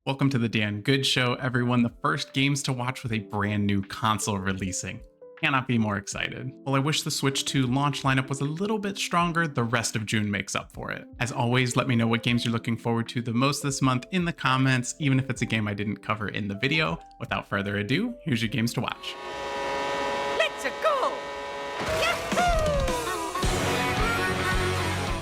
Welcome to the Dan Good Show, everyone. The first games to watch with a brand new console releasing. Cannot be more excited. While I wish the Switch 2 launch lineup was a little bit stronger, the rest of June makes up for it. As always, let me know what games you're looking forward to the most this month in the comments, even if it's a game I didn't cover in the video. Without further ado, here's your games to watch. Let's go!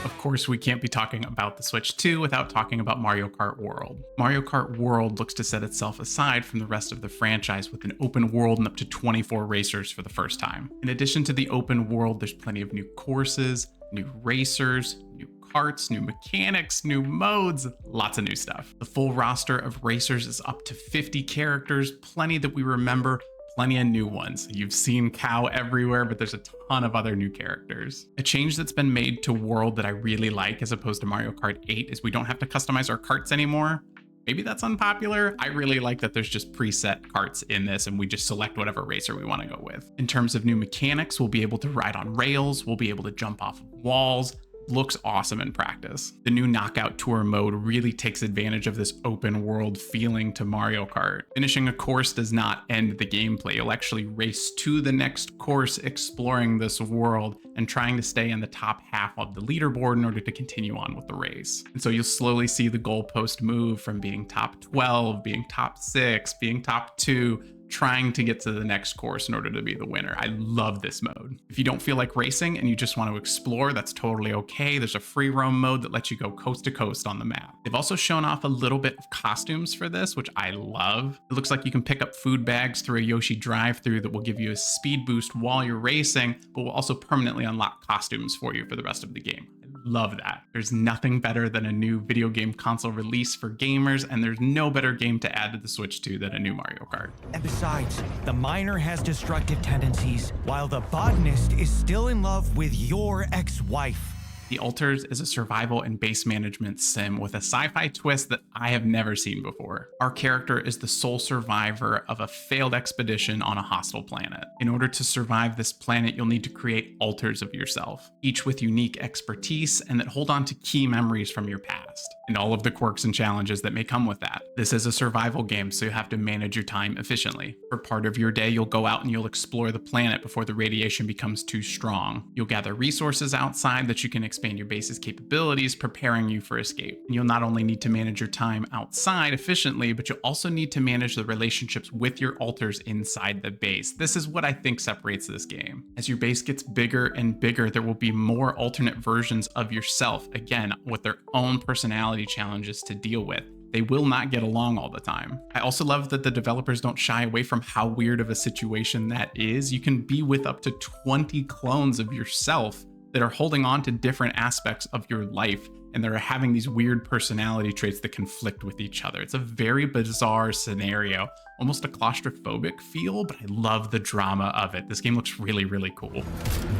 Of course, we can't be talking about the Switch 2 without talking about Mario Kart World. Mario Kart World looks to set itself aside from the rest of the franchise with an open world and up to 24 racers for the first time. In addition to the open world, there's plenty of new courses, new racers, new karts, new mechanics, new modes, lots of new stuff. The full roster of racers is up to 50 characters, plenty that we remember, plenty of new ones. You've seen Cow everywhere, but there's a ton of other new characters. A change that's been made to World that I really like as opposed to Mario Kart 8 is we don't have to customize our karts anymore. Maybe that's unpopular. I really like that there's just preset karts in this and we just select whatever racer we want to go with. In terms of new mechanics, we'll be able to ride on rails, we'll be able to jump off of walls. Looks awesome in practice. The new Knockout Tour mode really takes advantage of this open world feeling to Mario Kart. Finishing a course does not end the gameplay. You'll actually race to the next course exploring this world and trying to stay in the top half of the leaderboard in order to continue on with the race. And so you'll slowly see the goalpost move from being top 12, being top 6, being top 2, trying to get to the next course in order to be the winner. I love this mode. If you don't feel like racing and you just want to explore, that's totally okay. There's a free roam mode that lets you go coast to coast on the map. They've also shown off a little bit of costumes for this, which I love. It looks like you can pick up food bags through a Yoshi drive-thru that will give you a speed boost while you're racing, but will also permanently unlock costumes for you for the rest of the game. Love that. There's nothing better than a new video game console release for gamers, and there's no better game to add to the Switch 2 than a new Mario Kart. And besides, the miner has destructive tendencies, while the botanist is still in love with your ex-wife. The Alters is a survival and base management sim with a sci-fi twist that I have never seen before. Our character is the sole survivor of a failed expedition on a hostile planet. In order to survive this planet, you'll need to create alters of yourself, each with unique expertise and that hold on to key memories from your past, and all of the quirks and challenges that may come with that. This is a survival game, so you have to manage your time efficiently. For part of your day, you'll go out and you'll explore the planet before the radiation becomes too strong. You'll gather resources outside that you can expand your base's capabilities, preparing you for escape. And you'll not only need to manage your time outside efficiently, but you'll also need to manage the relationships with your alters inside the base. This is what I think separates this game. As your base gets bigger and bigger, there will be more alternate versions of yourself, again, with their own personality challenges to deal with. They will not get along all the time. I also love that the developers don't shy away from how weird of a situation that is. You can be with up to 20 clones of yourself that are holding on to different aspects of your life, and they're having these weird personality traits that conflict with each other. It's a very bizarre scenario, almost a claustrophobic feel, but I love the drama of it. This game looks really, really cool.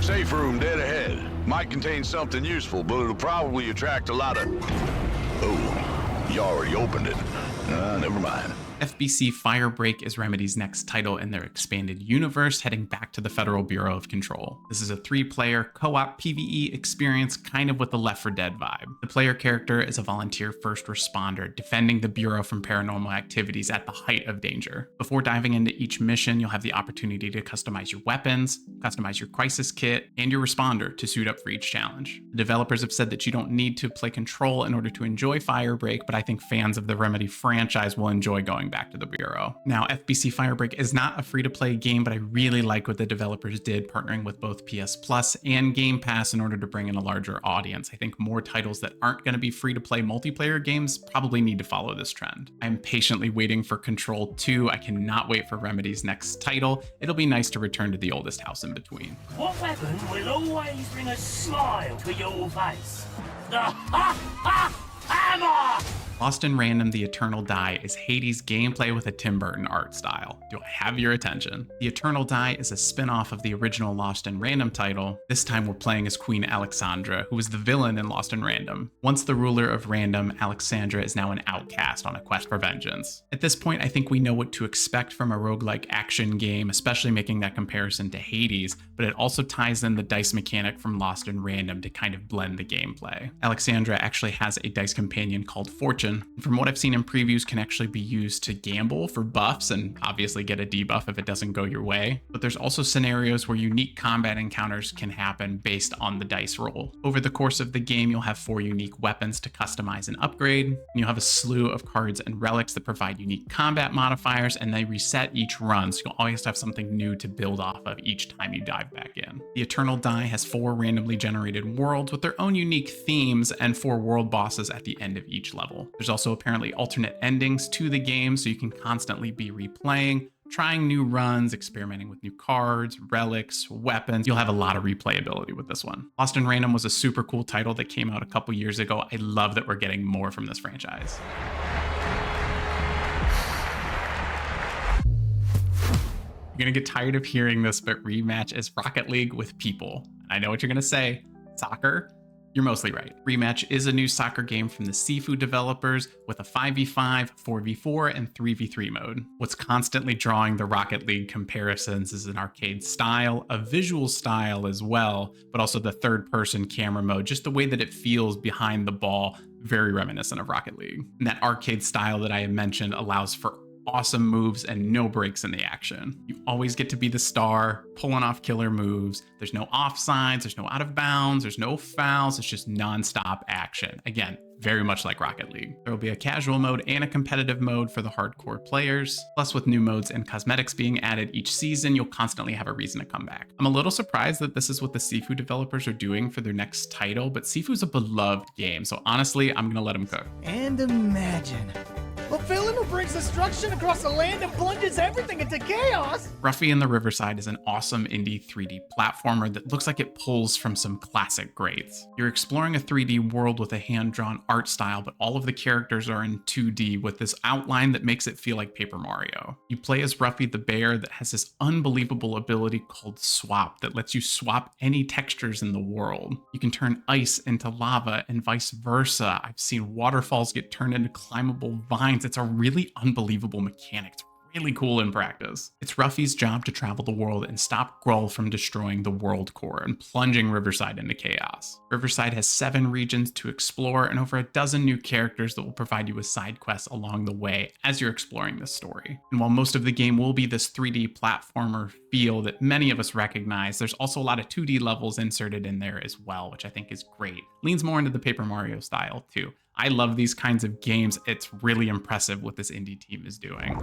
Safe room dead ahead. Might contain something useful, but it'll probably attract a lot of... Oh, you already opened it. Never mind. FBC Firebreak is Remedy's next title in their expanded universe, heading back to the Federal Bureau of Control. This is a 3-player co-op PvE experience, kind of with the Left 4 Dead vibe. The player character is a volunteer first responder, defending the Bureau from paranormal activities at the height of danger. Before diving into each mission, you'll have the opportunity to customize your weapons, customize your crisis kit, and your responder to suit up for each challenge. The developers have said that you don't need to play Control in order to enjoy Firebreak, but I think fans of the Remedy franchise will enjoy going back to the Bureau. Now, FBC Firebreak is not a free-to-play game, but I really like what the developers did, partnering with both PS Plus and Game Pass in order to bring in a larger audience. I think more titles that aren't going to be free-to-play multiplayer games probably need to follow this trend. I'm patiently waiting for Control 2. I cannot wait for Remedy's next title. It'll be nice to return to the oldest house in between. What weapon will always bring a smile to your face? The hammer! Lost in Random: The Eternal Die is Hades gameplay with a Tim Burton art style. Do I have your attention? The Eternal Die is a spin-off of the original Lost in Random title. This time we're playing as Queen Alexandra, who was the villain in Lost in Random. Once the ruler of Random, Alexandra is now an outcast on a quest for vengeance. At this point, I think we know what to expect from a roguelike action game, especially making that comparison to Hades, but it also ties in the dice mechanic from Lost in Random to kind of blend the gameplay. Alexandra actually has a dice companion called Fortune, option. From what I've seen in previews, can actually be used to gamble for buffs and obviously get a debuff if it doesn't go your way. But there's also scenarios where unique combat encounters can happen based on the dice roll. Over the course of the game, you'll have 4 unique weapons to customize and upgrade. And you'll have a slew of cards and relics that provide unique combat modifiers, and they reset each run, so you'll always have something new to build off of each time you dive back in. The Eternal Die has 4 randomly generated worlds with their own unique themes and 4 world bosses at the end of each level. There's also apparently alternate endings to the game, so you can constantly be replaying, trying new runs, experimenting with new cards, relics, weapons. You'll have a lot of replayability with this one. Lost in Random was a super cool title that came out a couple years ago. I love that we're getting more from this franchise. You're gonna get tired of hearing this, but Rematch is Rocket League with people. And I know what you're gonna say, soccer. You're mostly right. Rematch is a new soccer game from the Sifu developers with a 5v5, 4v4, and 3v3 mode. What's constantly drawing the Rocket League comparisons is an arcade style, a visual style as well, but also the third-person camera mode, just the way that it feels behind the ball, very reminiscent of Rocket League. And that arcade style that I have mentioned allows for awesome moves and no breaks in the action. You always get to be the star, pulling off killer moves. There's no offsides, there's no out of bounds, there's no fouls, it's just non-stop action. Again, very much like Rocket League. There will be a casual mode and a competitive mode for the hardcore players. Plus, with new modes and cosmetics being added each season, you'll constantly have a reason to come back. I'm a little surprised that this is what the Sifu developers are doing for their next title, but Sifu's a beloved game, so honestly, I'm gonna let them cook. And imagine a villain who brings destruction across the land and plunges everything into chaos! Ruffy and the Riverside is an awesome indie 3D platformer that looks like it pulls from some classic greats. You're exploring a 3D world with a hand-drawn art style, but all of the characters are in 2D with this outline that makes it feel like Paper Mario. You play as Ruffy the bear that has this unbelievable ability called Swap that lets you swap any textures in the world. You can turn ice into lava and vice versa. I've seen waterfalls get turned into climbable vines. It's a really unbelievable mechanic. It's really cool in practice. It's Ruffy's job to travel the world and stop Grull from destroying the world core and plunging Riverside into chaos. Riverside has 7 regions to explore and over a dozen new characters that will provide you with side quests along the way as you're exploring this story. And while most of the game will be this 3D platformer feel that many of us recognize, there's also a lot of 2D levels inserted in there as well, which I think is great. Leans more into the Paper Mario style too. I love these kinds of games. It's really impressive what this indie team is doing.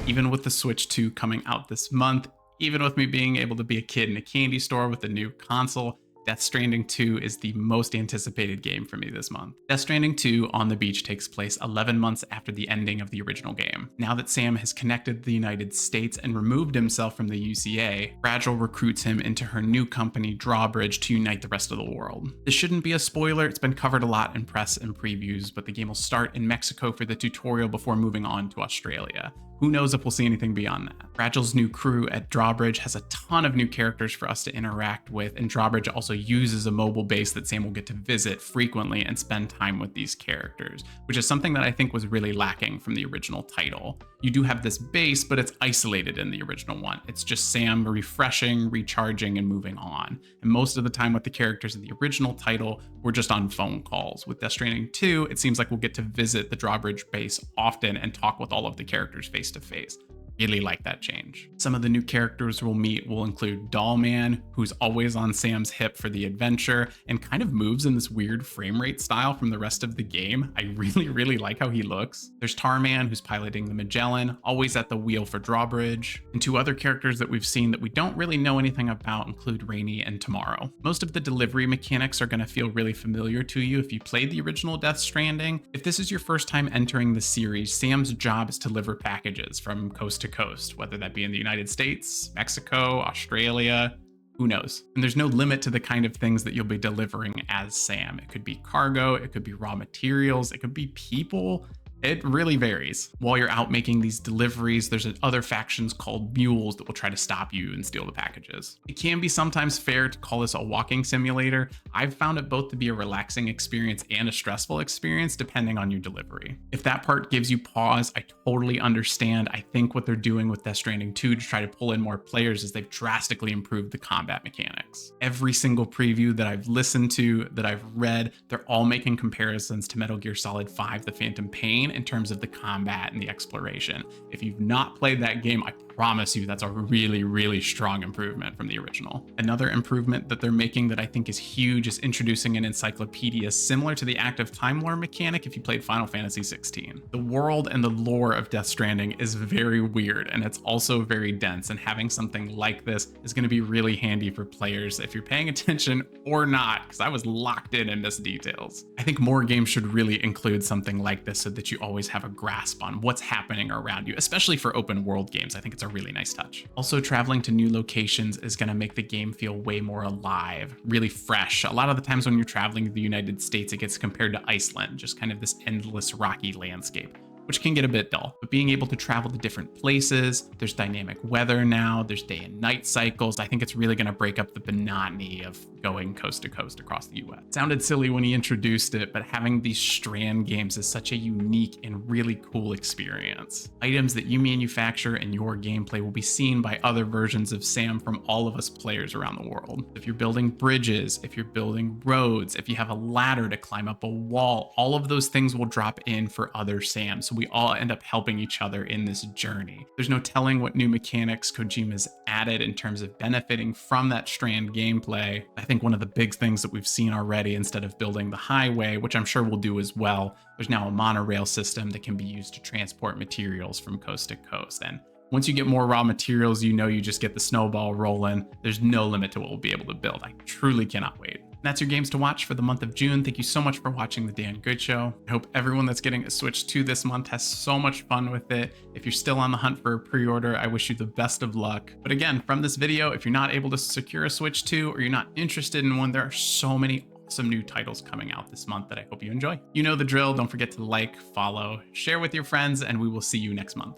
Even with the Switch 2 coming out this month, even with me being able to be a kid in a candy store with a new console, Death Stranding 2 is the most anticipated game for me this month. Death Stranding 2 on the beach takes place 11 months after the ending of the original game. Now that Sam has connected the United States and removed himself from the UCA, Fragile recruits him into her new company, Drawbridge, to unite the rest of the world. This shouldn't be a spoiler, it's been covered a lot in press and previews, but the game will start in Mexico for the tutorial before moving on to Australia. Who knows if we'll see anything beyond that. Fragile's new crew at Drawbridge has a ton of new characters for us to interact with, and Drawbridge also uses a mobile base that Sam will get to visit frequently and spend time with these characters, which is something that I think was really lacking from the original title. You do have this base, but it's isolated in the original one. It's just Sam refreshing, recharging, and moving on. And most of the time with the characters in the original title, we're just on phone calls. With Death Stranding 2, it seems like we'll get to visit the Drawbridge base often and talk with all of the characters face to face. Really like that change. Some of the new characters we'll meet will include Dollman, who's always on Sam's hip for the adventure and kind of moves in this weird frame rate style from the rest of the game. I really like how he looks. There's Tarman, who's piloting the Magellan, always at the wheel for Drawbridge. And 2 other characters that we've seen that we don't really know anything about include Rainy and Tomorrow. Most of the delivery mechanics are going to feel really familiar to you if you played the original Death Stranding. If this is your first time entering the series, Sam's job is to deliver packages from coast to coast, whether that be in the United States, Mexico, Australia, who knows? And there's no limit to the kind of things that you'll be delivering as Sam. It could be cargo, it could be raw materials, it could be people. It really varies. While you're out making these deliveries, there's other factions called mules that will try to stop you and steal the packages. It can be sometimes fair to call this a walking simulator. I've found it both to be a relaxing experience and a stressful experience depending on your delivery. If that part gives you pause, I totally understand. I think what they're doing with Death Stranding 2 to try to pull in more players is they've drastically improved the combat mechanics. Every single preview that I've listened to, that I've read, they're all making comparisons to Metal Gear Solid 5: The Phantom Pain in terms of the combat and the exploration. If you've not played that game, I promise you that's a really, really strong improvement from the original. Another improvement that they're making that I think is huge is introducing an encyclopedia similar to the active time lore mechanic if you played Final Fantasy 16. The world and the lore of Death Stranding is very weird, and it's also very dense, and having something like this is going to be really handy for players if you're paying attention or not, because I was locked in and missed details. I think more games should really include something like this so that you always have a grasp on what's happening around you, especially for open world games. I think it's a really nice touch. Also, traveling to new locations is going to make the game feel way more alive, really fresh. A lot of the times when you're traveling to the United States, it gets compared to Iceland, just kind of this endless rocky landscape, which can get a bit dull. But being able to travel to different places, there's dynamic weather now, there's day and night cycles. I think it's really gonna break up the monotony of going coast to coast across the US. It sounded silly when he introduced it, but having these Strand games is such a unique and really cool experience. Items that you manufacture in your gameplay will be seen by other versions of Sam from all of us players around the world. If you're building bridges, if you're building roads, if you have a ladder to climb up a wall, all of those things will drop in for other Sams. So we all end up helping each other in this journey. There's no telling what new mechanics Kojima's added in terms of benefiting from that Strand gameplay. I think one of the big things that we've seen already, instead of building the highway, which I'm sure we'll do as well, there's now a monorail system that can be used to transport materials from coast to coast. And once you get more raw materials, you know you just get the snowball rolling. There's no limit to what we'll be able to build. I truly cannot wait. That's your games to watch for the month of June. Thank you so much for watching The Dan Good Show. I hope everyone that's getting a Switch 2 this month has so much fun with it. If you're still on the hunt for a pre-order, I wish you the best of luck. But again, from this video, if you're not able to secure a Switch 2 or you're not interested in one, there are so many awesome new titles coming out this month that I hope you enjoy. You know the drill. Don't forget to like, follow, share with your friends, and we will see you next month.